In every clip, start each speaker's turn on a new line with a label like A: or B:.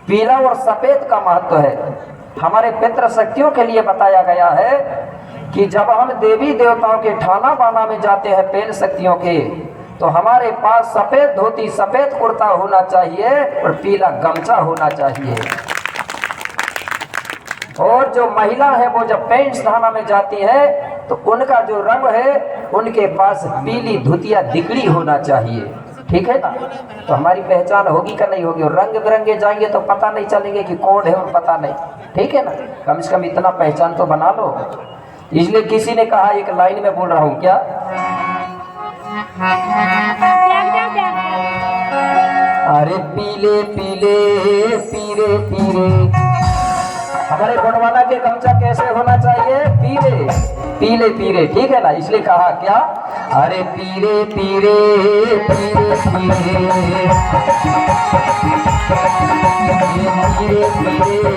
A: पीला और सफेद का महत्व है। हमारे पितृ शक्तियों के लिए बताया गया है कि जब हम देवी देवताओं के ठाना बाना में जाते हैं पेल शक्तियों के, तो हमारे पास सफेद धोती सफेद कुर्ता होना चाहिए और पीला गमछा होना चाहिए। और जो महिला है वो जब पेंट थाना में जाती है तो उनका जो रंग है उनके पास पीली धुतिया दिकड़ी होना चाहिए। ठीक है ना? तो हमारी पहचान होगी कि नहीं होगी? और रंग बिरंगे जाएंगे तो पता नहीं चलेंगे कि कौन है और पता नहीं। ठीक है ना? कम से कम इतना पहचान तो बना लो। इसलिए किसी ने कहा, एक लाइन में बोल रहा हूँ क्या, अरे पीले पीले पीरे पीरे। हमारे गोंडवाना के गमछा कैसे होना चाहिए? पीले पीले पीरे। ठीक है ना? इसलिए कहा क्या, अरे पीरे पीरे पीरे पीरे पीरे पीरे पीरे पीरे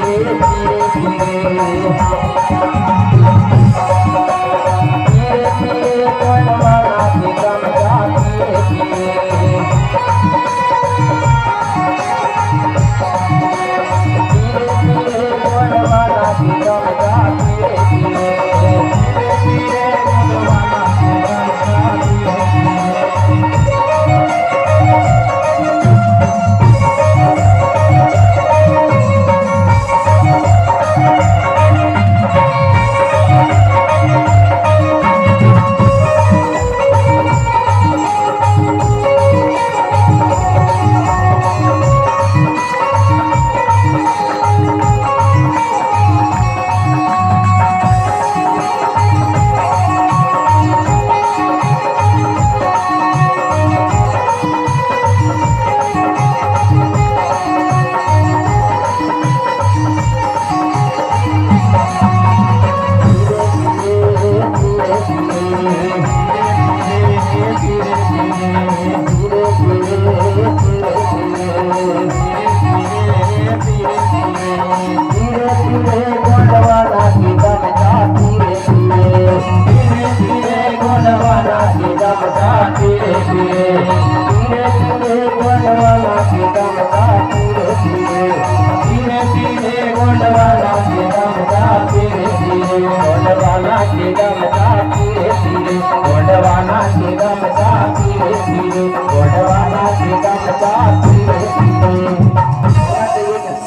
A: गोंडवाना के गमछा पीरे पीरे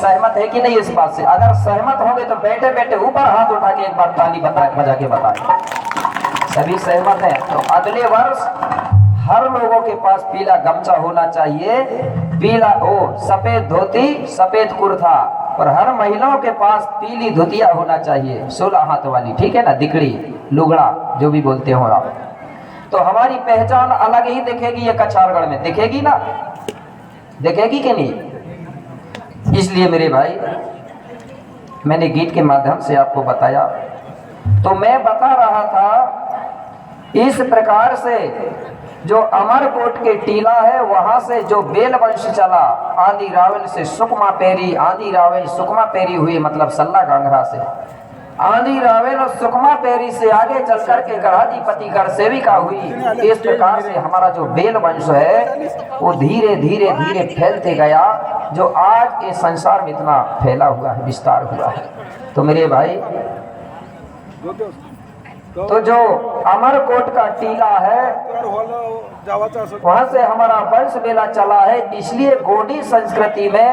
A: सहमत है कि नहीं इस बात से? अगर सहमत होंगे तो बैठे बैठे ऊपर हाथ उठा के एक बार ताली बजा के बताएं। सभी सहमत हैं तो अगले वर्ष हर लोगों के पास पीला गमछा होना चाहिए, पीला सफेद धोती सफेद कुर्ता, और हर महिलाओं के पास पीली धुतिया होना चाहिए 16 हाथ वाली। ठीक है ना? दिकड़ी लुगड़ा जो भी बोलते हो आप। तो हमारी पहचान अलग ही दिखेगी ये कछारगढ़ में, दिखेगी ना? दिखेगी कि नहीं? इसलिए मेरे भाई मैंने गीत के माध्यम से आपको बताया। तो मैं बता रहा था इस प्रकार से जो अमरकोट के टीला है वहां से जो बेल वंश चला, आंधी रावल से सुकमा पेरी, आंधी रावल सुकमा पेरी हुई, मतलब सल्ला गांगरा से आंधी रावल और सुकमा पेरी से आगे चल करके गढ़ाधिपति गढ़ सेविका हुई। इस प्रकार से हमारा जो बेल वंश है वो धीरे धीरे धीरे फैलते गया, जो आज ये संसार में इतना फैला हुआ है, विस्तार हुआ है। तो मेरे भाई तो जो अमरकोट का टीला है वहां से हमारा वंश मेला चला है। इसलिए गोंडी संस्कृति में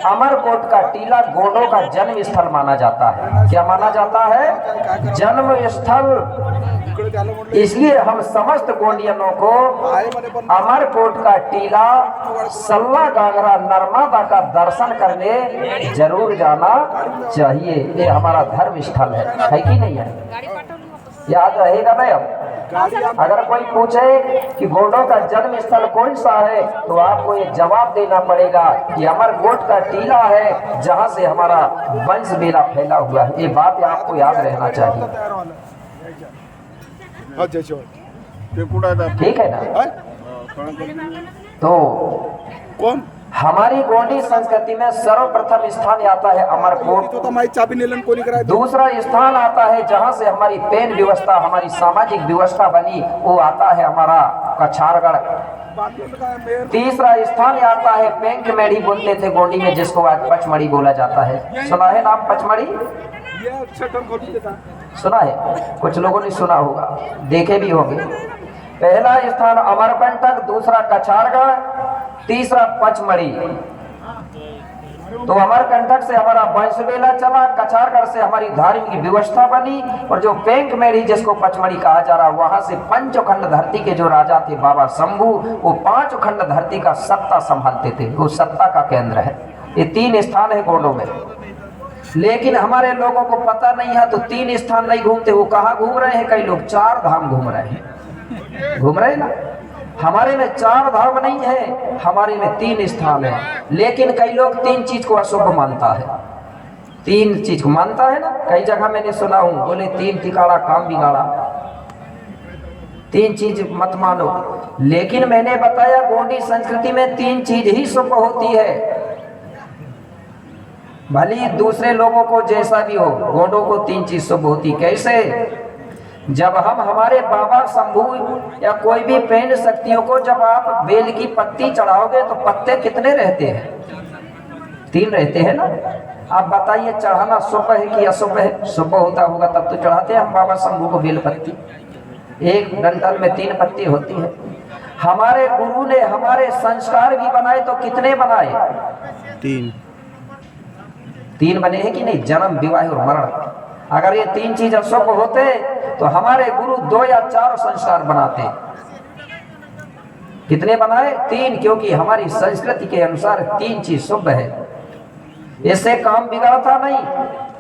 A: अमरकोट का टीला गोंडों का जन्म स्थल माना जाता है। क्या माना जाता है? जन्म स्थल। इसलिए हम समस्त गोंडियनों को अमरकोट का टीला, सल्ला गांगरा, नर्मदा का दर्शन करने जरूर जाना चाहिए। ये हमारा धर्म स्थल है कि नहीं है? याद रहेगा ना? अब अगर कोई पूछे कि गोंडों का जन्म स्थल कौन सा है तो आपको ये जवाब देना पड़ेगा कि अमरकोट का टीला है जहां से हमारा वंश मेला फैला हुआ है। ये बात आपको याद रहना चाहिए। ठीक है ना? तो कौन हमारी गोंडी संस्कृति में सर्वप्रथम स्थान आता है अमरकोट। दूसरा स्थान आता है जहां से हमारी पेन व्यवस्था, हमारी सामाजिक व्यवस्था बनी, वो आता है हमारा कछारगढ़। तीसरा स्थान आता है पेंक मेढ़ी, बोलते थे गोंडी में, जिसको आज पचमढ़ी बोला जाता है। सुना है नाम पचमढ़ी? सुना है? कुछ लोगों ने सुना होगा, देखे भी होंगे। पहला स्थान अमरकंटक, दूसरा कछारगढ़, तीसरा पचमढ़ी। तो अमरकंटक से हमारा वंशवेला चला, कछारगढ़ से हमारी धार्मिक व्यवस्था बनी, और जो पेंक मेढ़ी जिसको पचमढ़ी कहा जा रहा, वहां से पंचखंड धरती के जो राजा थे बाबा शंभू, वो पांच खंड धरती का सत्ता संभालते थे, वो सत्ता का केंद्र है। ये 3 स्थान है गोंडों में, लेकिन हमारे लोगों को पता नहीं है, तो 3 स्थान नहीं घूमते। वो कहाँ घूम रहे हैं? कई लोग 4 धाम घूम रहे हैं, घूम रहे हैं ना। हमारे में 4 धाम नहीं है, हमारे में 3 स्थान है। लेकिन कई लोग 3 चीज को अशुभ मानता है, 3 चीज को मानता है ना। कई जगह मैंने सुना हूं, बोले 3 ठिकाना काम बिगाड़ा, 3 चीज मत मानो। लेकिन मैंने बताया गोंडी संस्कृति में 3 चीज ही शुभ होती है। भले दूसरे लोगों को जैसा भी हो, गोंडों को 3 चीज शुभ होती। कैसे? जब हम हमारे बाबा शंभू या कोई भी पेंड शक्तियों को जब आप बेल की पत्ती चढ़ाओगे तो पत्ते कितने रहते हैं? 3 रहते हैं ना। आप बताइए चढ़ाना शुभ है कि अशुभ है? शुभ होता होगा तब तो चढ़ाते हैं हम बाबा शंभू को बेल पत्ती। एक डंठल में 3 पत्ती होती है। हमारे गुरु ने हमारे संस्कार भी बनाए, तो कितने बनाए? 3 बने हैं कि नहीं? जन्म, विवाह और मरण। अगर ये 3 चीज अशुभ होते तो हमारे गुरु 2 या 4 संस्कार बनाते। कितने बनाए? 3, क्योंकि हमारी संस्कृति के अनुसार 3 चीज शुभ है। इससे काम बिगड़ता नहीं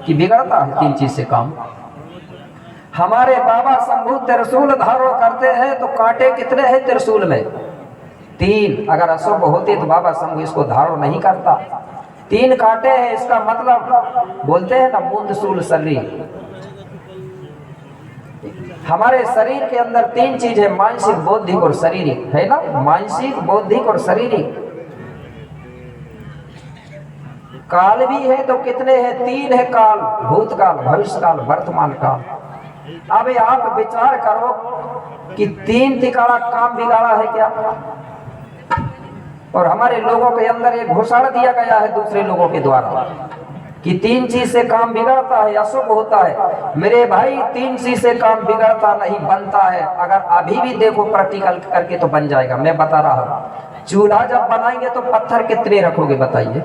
A: कि बिगड़ता है 3 चीज से काम। हमारे बाबा शंभू त्रिशूल धारण करते हैं, तो कांटे कितने हैं त्रिशूल में? 3। अगर अशुभ होते तो बाबा शंभू इसको धारण नहीं करता। 3 कांटे हैं, इसका मतलब बोलते हैं ना मूंदशूल शरीर। हमारे शरीर के अंदर 3 चीज है, मानसिक, बौद्धिक और शारीरिक, है ना। मानसिक, बौद्धिक और शारीरिक। काल भी है तो कितने हैं? 3 है काल, भूतकाल, भविष्यकाल, वर्तमान काल। अब आप विचार करो कि 3 ठिकाना काम बिगाड़ा है क्या? और हमारे लोगों के अंदर एक घोषणा दिया गया है दूसरे लोगों के द्वारा कि 3 चीज से काम बिगड़ता है, अशुभ होता है। मेरे भाई 3 चीज से काम बिगड़ता नहीं, बनता है। अगर अभी भी देखो प्रैक्टिकल करके तो बन जाएगा। मैं बता रहा हूँ, चूल्हा जब बनाएंगे तो पत्थर कितने रखोगे बताइए?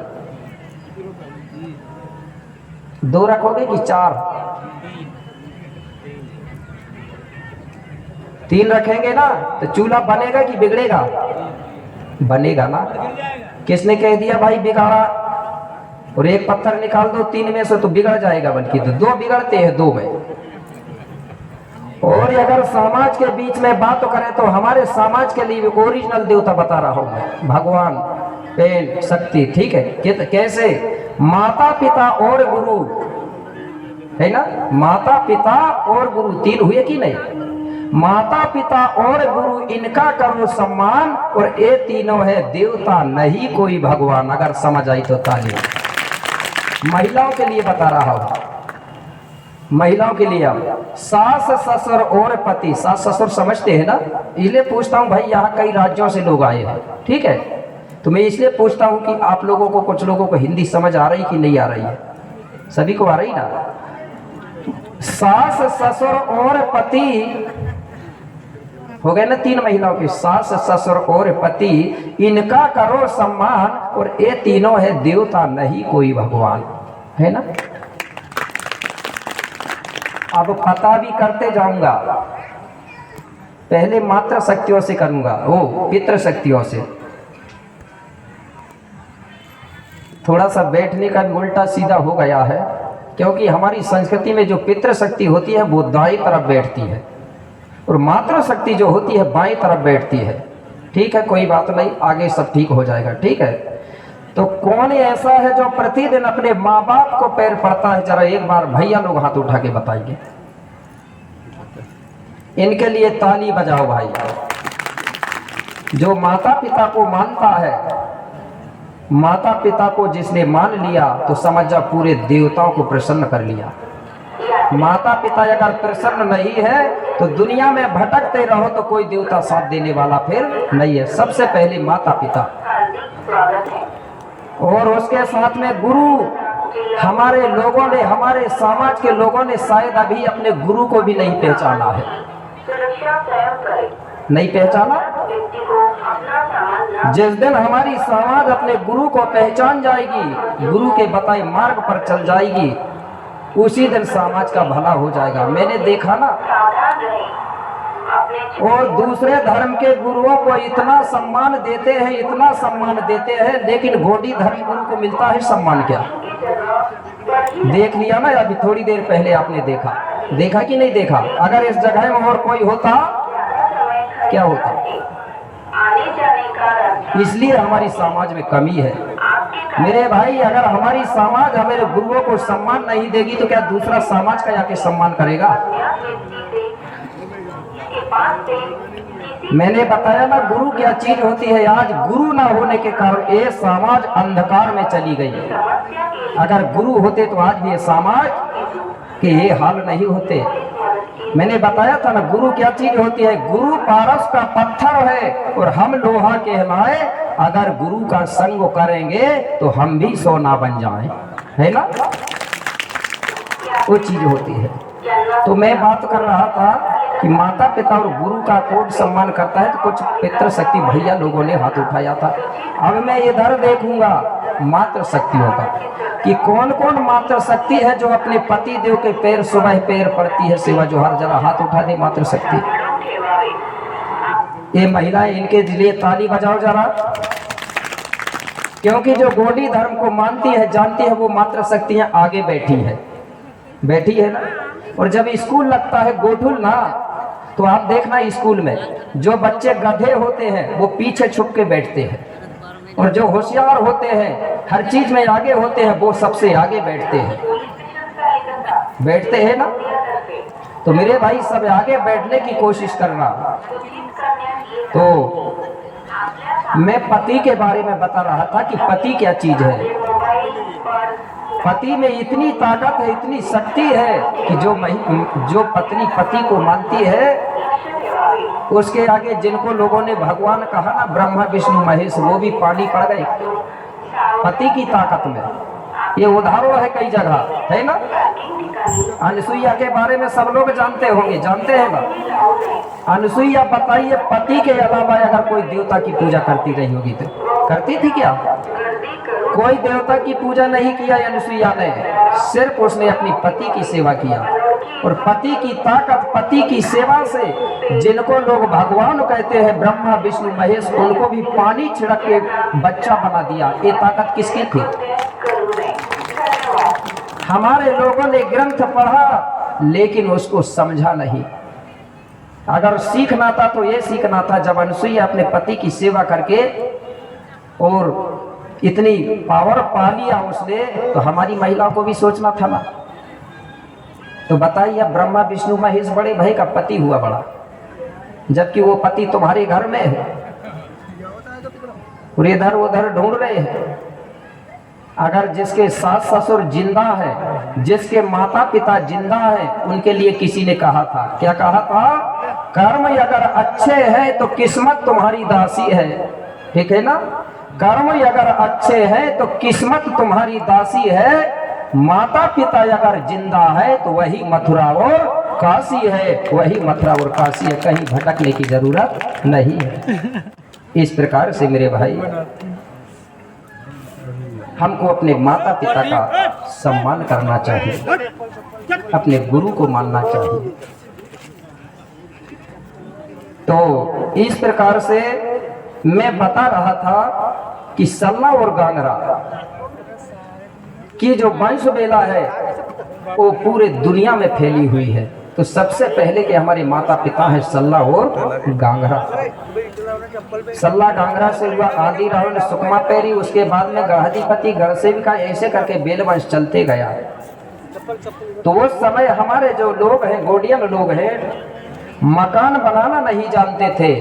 A: 2 रखोगे कि 4? 3 रखेंगे ना, तो चूल्हा बनेगा कि बिगड़ेगा? बनेगा ना। किसने कह दिया भाई बिगाड़ा? और एक पत्थर निकाल दो 3 में से तो बिगड़ जाएगा, बल्कि तो 2 बिगड़ते हैं 2 में। और अगर समाज के बीच में बात करें तो हमारे समाज के लिए ओरिजिनल देवता बता रहा हूं मैं, भगवान, पेन, शक्ति। ठीक है? कैसे? माता पिता और गुरु, है ना। माता पिता और गुरु 3 हुए कि नहीं? माता पिता और गुरु, इनका करो सम्मान, और ये तीनों है देवता, नहीं कोई भगवान। अगर समझ आई तो ताली। महिलाओं के लिए बता रहा हूं, महिलाओं के लिए। अब सास ससुर और पति, सास ससुर समझते हैं ना। इसलिए पूछता हूं भाई, यहाँ कई राज्यों से लोग आए हैं, ठीक है? तो मैं इसलिए पूछता हूं कि आप लोगों को, कुछ लोगों को हिंदी समझ आ रही कि नहीं आ रही है? सभी को आ रही ना? सास ससुर और पति हो गए ना 3 महिलाओं की। सास ससुर और पति, इनका करो सम्मान, और ये तीनों है देवता, नहीं कोई भगवान, है ना। अब पता भी करते जाऊंगा, पहले मात्र शक्तियों से करूंगा, वो पितृ शक्तियों से। थोड़ा सा बैठने का उल्टा सीधा हो गया है, क्योंकि हमारी संस्कृति में जो पितृ शक्ति होती है वो दाएं तरफ बैठती है, और मातृ शक्ति जो होती है बाएं तरफ बैठती है। ठीक है, कोई बात नहीं, आगे सब ठीक हो जाएगा। ठीक है, तो कौन ऐसा है जो प्रतिदिन अपने माँ बाप को पैर पड़ता है? जरा एक बार भैया लोग हाथ उठा के बताइए। इनके लिए ताली बजाओ भाई। जो माता पिता को मानता है, माता पिता को जिसने मान लिया तो समझ जा पूरे देवताओं को प्रसन्न कर लिया। माता पिता अगर प्रसन्न नहीं है तो दुनिया में भटकते रहो तो कोई देवता साथ देने वाला फिर नहीं है। सबसे पहले माता पिता और उसके साथ में गुरु। हमारे लोगों ने, हमारे समाज के लोगों ने शायद अभी अपने गुरु को भी नहीं पहचाना है। नहीं पहचाना। जिस दिन हमारी समाज अपने गुरु को पहचान जाएगी, गुरु के बताए मार्ग पर चल जाएगी, उसी दिन समाज का भला हो जाएगा। मैंने देखा ना, और दूसरे धर्म के गुरुओं को इतना सम्मान देते हैं, इतना सम्मान देते हैं, लेकिन गौड़ी धर्म गुरु को मिलता है सम्मान क्या? देख लिया ना, अभी थोड़ी देर पहले आपने देखा कि नहीं देखा? अगर इस जगह में और कोई होता क्या होता? इसलिए हमारी समाज में कमी है मेरे भाई। अगर हमारी समाज हमारे गुरुओं को सम्मान नहीं देगी तो क्या दूसरा समाज का जाके सम्मान करेगा? मैंने बताया ना गुरु क्या चीज होती है। आज गुरु ना होने के कारण ये समाज अंधकार में चली गई। अगर गुरु होते तो आज भी ये समाज के ये हाल नहीं होते। मैंने बताया था ना गुरु क्या चीज होती है। गुरु पारस का पत्थर है और हम लोहा कहलाए। अगर गुरु का संग करेंगे तो हम भी सोना बन जाएं, है ना? वो चीज होती है। तो मैं बात कर रहा था कि माता पिता और गुरु का कौन सम्मान करता है, तो कुछ पितृशक्ति भैया लोगों ने हाथ उठाया था। अब मैं इधर देखूंगा मातृ शक्तियों का कि कौन कौन मातृ शक्ति है जो अपने पति देव के पैर सुबह पैर पड़ती है सेवा जो हर जगह हाथ उठा दे। मातृ शक्ति ये महिलाएं, इनके लिए ताली बजाओ जरा, क्योंकि जो गौड़ी धर्म को मानती है, जानती है, वो मातृ शक्तियां आगे बैठी है ना। और जब स्कूल लगता है गोठुल ना, तो आप देखना स्कूल में जो बच्चे गधे होते हैं वो पीछे छुप के बैठते हैं, और जो होशियार होते हैं, हर चीज में आगे होते हैं, वो सबसे आगे बैठते हैं ना। तो मेरे भाई सब आगे बैठने की कोशिश करना। तो मैं पति के बारे में बता रहा था कि पति क्या चीज है। पति में इतनी ताकत है, इतनी शक्ति है कि जो पत्नी पति को मानती है, उसके आगे जिनको लोगों ने भगवान कहा ना, ब्रह्मा विष्णु महेश, वो भी पानी पड़ गए पति की ताकत में। ये उदाहरण है कई जगह, है ना। अनुसुईया के बारे में सब लोग जानते हैं ना। अनुसुईया बताइए, पति के अलावा अगर कोई देवता की पूजा करती रही होगी तो करती थी क्या? कोई देवता की पूजा नहीं किया अनुसुईया ने, सिर्फ उसने अपनी पति की सेवा किया। और पति की ताकत, पति की सेवा से जिनको लोग भगवान कहते हैं, ब्रह्मा विष्णु महेश, उनको भी पानी छिड़क के बच्चा बना दिया। ये ताकत किसकी थी? हमारे लोगों ने ग्रंथ पढ़ा लेकिन उसको समझा नहीं। अगर सीखना था तो ये सीखना था, जब अनुसुईया अपने पति की सेवा करके और इतनी पावर पा लिया उसने, तो हमारी महिलाओं को भी सोचना था ना। तो बताइए, ब्रह्मा विष्णु महेश बड़े भाई का पति हुआ बड़ा, जबकि वो पति तुम्हारे घर में है और इधर उधर ढूंढ रहे हैं। अगर जिसके सास ससुर जिंदा है, जिसके माता पिता जिंदा है, उनके लिए किसी ने कहा था, क्या कहा था? कर्म अगर अच्छे हैं तो किस्मत तुम्हारी दासी है। ठीक है ना? कर्म अगर अच्छे हैं तो किस्मत तुम्हारी दासी है। माता पिता अगर जिंदा है तो वही मथुरा और काशी है, वही मथुरा और काशी है। कहीं भटकने की जरूरत नहीं है। इस प्रकार से मेरे भाई, हमको अपने माता पिता का सम्मान करना चाहिए, अपने गुरु को मानना चाहिए। तो इस प्रकार से मैं बता रहा था कि सल्ला और गांगरा की जो वंश बेला है वो पूरे दुनिया में फैली हुई है। तो सबसे पहले के हमारे माता पिता हैं सल्ला और गांगरा। सल्ला गांगरा से हुआ आदि राहुल सुकमा पैरी, उसके बाद में गढ़ाधिपति गढ़सेविका, ऐसे करके बेल वंश चलते गया। तो उस समय हमारे जो लोग हैं, गोडियन लोग हैं, मकान बनाना नहीं जानते थे,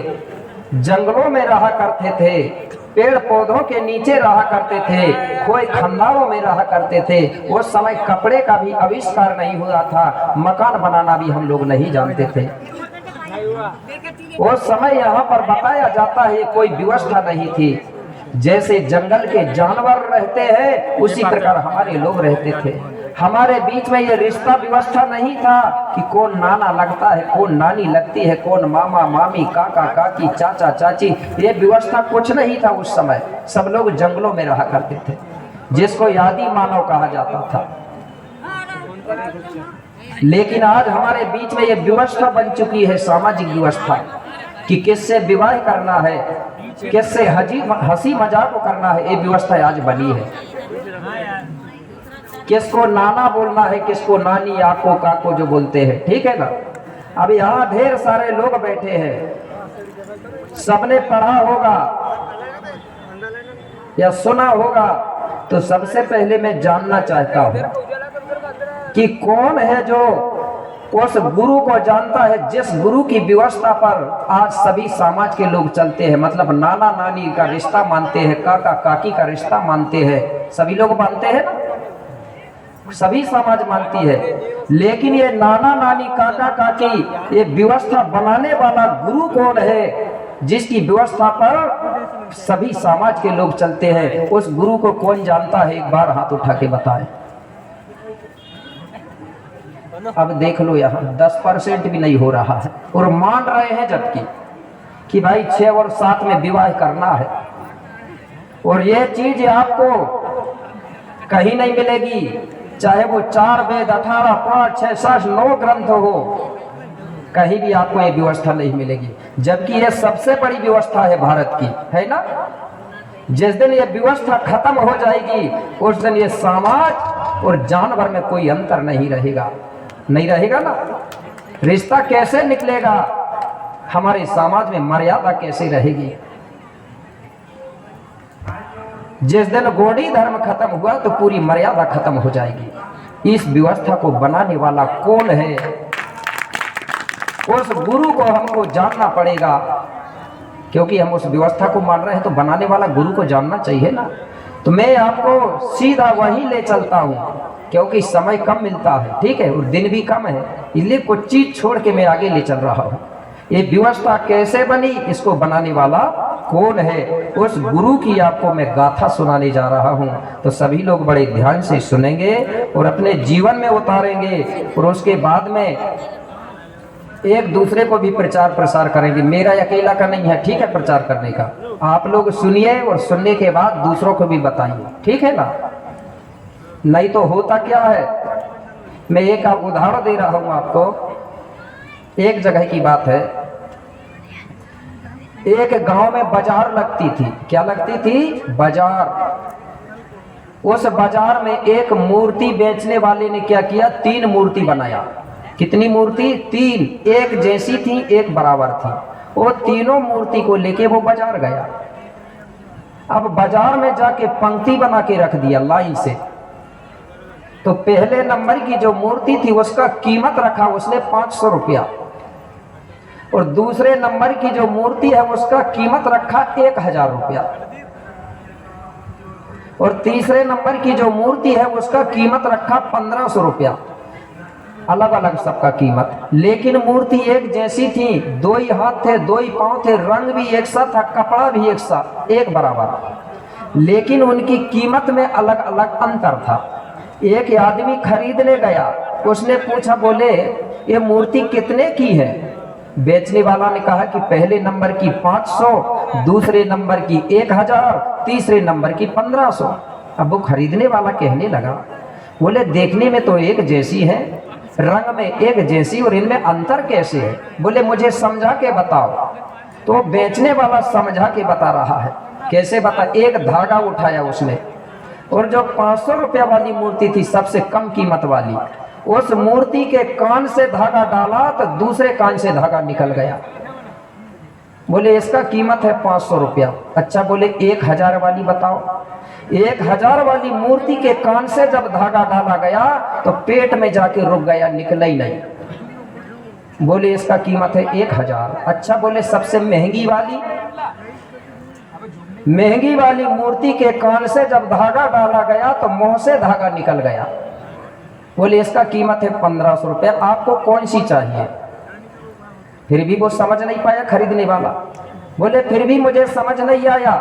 A: जंगलों में रहा करते थे, पेड़ पौधों के नीचे रहा करते थे, कोई खंडारों में रहा करते थे। उस समय कपड़े का भी आविष्कार नहीं हुआ था, मकान बनाना भी हम लोग नहीं जानते थे। वो समय यहाँ पर बताया जाता है कोई व्यवस्था नहीं थी। जैसे जंगल के जानवर रहते हैं उसी प्रकार हमारे लोग रहते थे। हमारे बीच में ये रिश्ता व्यवस्था नहीं था कि कौन नाना लगता है, कौन नानी लगती है, कौन मामा मामी, काका काकी, चाचा चाची, ये व्यवस्था कुछ नहीं था उस समय। सब लोग जंगलों में रहा करते थे, जिसको आदि मानव कहा जाता था। लेकिन आज हमारे बीच में ये व्यवस्था बन चुकी है, सामाजिक व्यवस्था, कि किससे विवाह करना है, किससे हंसी मजाक करना है, ये व्यवस्था आज बनी है। किसको नाना बोलना है, किसको नानी, आको काको जो बोलते हैं, ठीक है ना। अब यहाँ ढेर सारे लोग बैठे हैं, सबने पढ़ा होगा या सुना होगा, तो सबसे पहले मैं जानना चाहता हूँ कि कौन है जो उस गुरु को जानता है जिस गुरु की व्यवस्था पर आज सभी समाज के लोग चलते हैं। मतलब नाना नानी का रिश्ता मानते हैं, काका काकी का रिश्ता मानते हैं, सभी लोग मानते हैं ना, सभी समाज मानती है। लेकिन ये नाना नानी काका काकी ये व्यवस्था बनाने वाला गुरु कौन है, जिसकी व्यवस्था पर सभी समाज के लोग चलते हैं, उस गुरु को कौन जानता है? एक बार हाथ उठा के बताएं। अब देख लो यहाँ 10% भी नहीं हो रहा है, और मान रहे हैं जबकि कि भाई 6 और 7 में विवाह करना है। और ये चीज आपको कहीं नहीं मिलेगी, चाहे वो 4 वेद 18 5 6 7 9 ग्रंथ हो, कहीं भी आपको ये व्यवस्था नहीं मिलेगी। जबकि ये सबसे बड़ी व्यवस्था है भारत की, है ना। जिस दिन ये व्यवस्था खत्म हो जाएगी उस दिन ये समाज और जानवर में कोई अंतर नहीं रहेगा, नहीं रहेगा ना। रिश्ता कैसे निकलेगा, हमारे समाज में मर्यादा कैसे रहेगी। जिस दिन गौड़ी धर्म खत्म हुआ तो पूरी मर्यादा खत्म हो जाएगी। इस व्यवस्था को बनाने वाला कौन है, उस गुरु को हमको जानना पड़ेगा, क्योंकि हम उस व्यवस्था को मान रहे हैं तो बनाने वाला गुरु को जानना चाहिए ना। तो मैं आपको सीधा वहीं ले चलता हूँ, क्योंकि समय कम मिलता है, ठीक है, और दिन भी कम है, इसलिए कुछ चीज छोड़ के मैं आगे ले चल रहा हूँ। ये व्यवस्था कैसे बनी, इसको बनाने वाला कौन है, उस गुरु की आपको मैं गाथा सुनाने जा रहा हूँ। तो सभी लोग बड़े ध्यान से सुनेंगे और अपने जीवन में उतारेंगे, और उसके बाद में एक दूसरे को भी प्रचार प्रसार करेंगे। मेरा अकेला का नहीं है, ठीक है, प्रचार करने का। आप लोग सुनिए और सुनने के बाद दूसरों को भी बताइए, ठीक है ना। नहीं तो होता क्या है, मैं एक उदाहरण दे रहा हूं आपको। एक जगह की बात है, एक गांव में बाजार लगती थी। क्या लगती थी? बाजार। उस बाजार में एक मूर्ति बेचने वाले ने क्या किया, 3 मूर्ति बनाया। कितनी मूर्ति? 3, एक जैसी थी, एक बराबर थी। वो तीनों मूर्ति को लेके वो बाजार गया। अब बाजार में जाके पंक्ति बना के रख दिया लाइन से। तो पहले नंबर की जो मूर्ति थी उसका कीमत रखा उसने 500 रुपया, और दूसरे नंबर की जो मूर्ति है उसका कीमत रखा 1000 रुपया, और तीसरे नंबर की जो मूर्ति है उसका कीमत रखा 1500 रुपया। अलग अलग सबका कीमत, लेकिन मूर्ति एक जैसी थी। 2 ही हाथ थे, 2 ही पांव थे, रंग भी एक सा था, कपड़ा भी एक सा, एक बराबर, लेकिन उनकी कीमत में अलग अलग अंतर था। एक आदमी खरीदने गया, उसने पूछा, बोले ये मूर्ति कितने की है? बेचने वाला ने कहा कि पहले नंबर की 500, दूसरे नंबर की 1000, तीसरे नंबर की 1500। अब वो खरीदने वाला कहने लगा, बोले देखने में तो एक जैसी है, रंग में एक जैसी, और इनमें अंतर कैसे है? बोले मुझे समझा के बताओ। तो बेचने वाला समझा के बता रहा है। कैसे बता? एक धागा उठाया उसने, और जो 500 रुपया वाली मूर्ति थी, सबसे कम कीमत वाली, उस मूर्ति के कान से धागा डाला तो दूसरे कान से धागा निकल गया। बोले इसका कीमत है 500 रुपया। अच्छा, बोले 1000 वाली बताओ। 1000 वाली मूर्ति के कान से जब धागा डाला गया तो पेट में जाके रुक गया, निकला ही नहीं। बोले इसका कीमत है 1000। अच्छा, बोले सबसे महंगी वाली? महंगी वाली मूर्ति के कान से जब धागा डाला गया तो मुंह से धागा निकल गया। बोले इसका कीमत है 1500 रुपया। आपको कौन सी चाहिए? फिर भी वो समझ नहीं पाया खरीदने वाला। बोले फिर भी मुझे समझ नहीं आया।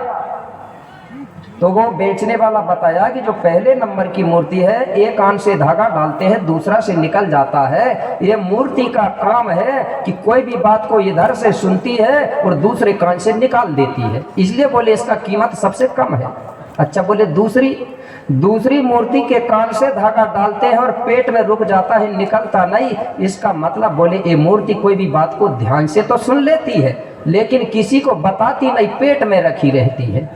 A: तो वो बेचने वाला बताया कि जो पहले नंबर की मूर्ति है, एक कान से धागा डालते हैं, दूसरा से निकल जाता है। ये मूर्ति का काम है कि कोई भी बात को इधर से सुनती है और दूसरे कान से निकाल देती है, इसलिए बोले इसका कीमत सबसे कम है। अच्छा, बोले दूसरी मूर्ति के कान से धागा डालते हैं और पेट में रुक जाता है, निकलता नहीं। इसका मतलब बोले ये मूर्ति कोई भी बात को ध्यान से तो सुन लेती है, लेकिन किसी को बताती नहीं, पेट में रखी रहती है,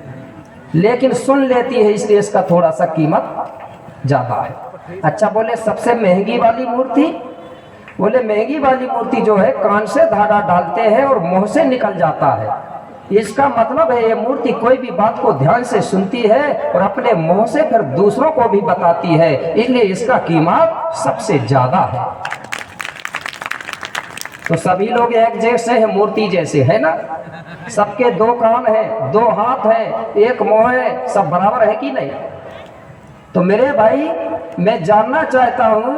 A: लेकिन सुन लेती है, इसलिए इसका थोड़ा सा कीमत ज्यादा है। अच्छा, बोले सबसे महंगी वाली मूर्ति, बोले महंगी वाली मूर्ति जो है कान से धागा डालते हैं और मुंह से निकल जाता है। इसका मतलब है ये मूर्ति कोई भी बात को ध्यान से सुनती है और अपने मुंह से फिर दूसरों को भी बताती है, इसलिए इसका कीमत सबसे ज्यादा है। तो सभी लोग एक जैसे हैं, मूर्ति जैसे है ना, सबके दो कान है, दो हाथ है, एक मुंह है, सब बराबर है कि नहीं? तो मेरे भाई, मैं जानना चाहता हूं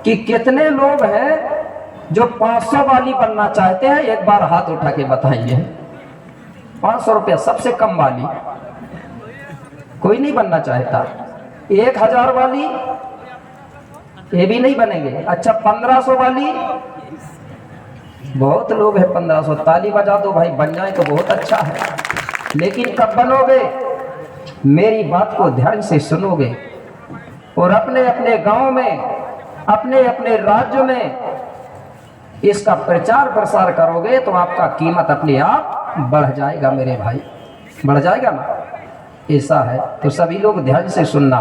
A: कि कितने लोग हैं जो 500 वाली बनना चाहते हैं? एक बार हाथ उठा के बताइए। 500 रुपया सबसे कम वाली, कोई नहीं बनना चाहता। 1000 वाली, ये भी नहीं बनेंगे। अच्छा, 1500 वाली, बहुत लोग हैं 1500, ताली बजा दो भाई, बन जाए तो बहुत अच्छा है। लेकिन कब बनोगे? मेरी बात को ध्यान से सुनोगे और अपने अपने गांव में, अपने अपने राज्य में इसका प्रचार प्रसार करोगे तो आपका कीमत अपने आप बढ़ जाएगा मेरे भाई, बढ़ जाएगा ना, ऐसा है। तो सभी लोग ध्यान से सुनना।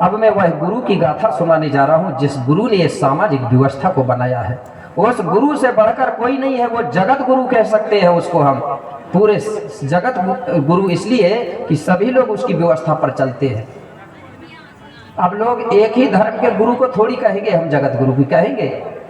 A: अब मैं वह गुरु की गाथा सुनाने जा रहा हूं जिस गुरु ने इस सामाजिक व्यवस्था को बनाया है। उस गुरु से बढ़कर कोई नहीं है, वो जगत गुरु कह सकते हैं उसको हम। पूरे जगत गुरु इसलिए कि सभी लोग उसकी व्यवस्था पर चलते हैं। अब लोग एक ही धर्म के गुरु को थोड़ी कहेंगे हम जगत गुरु भी कहेंगे,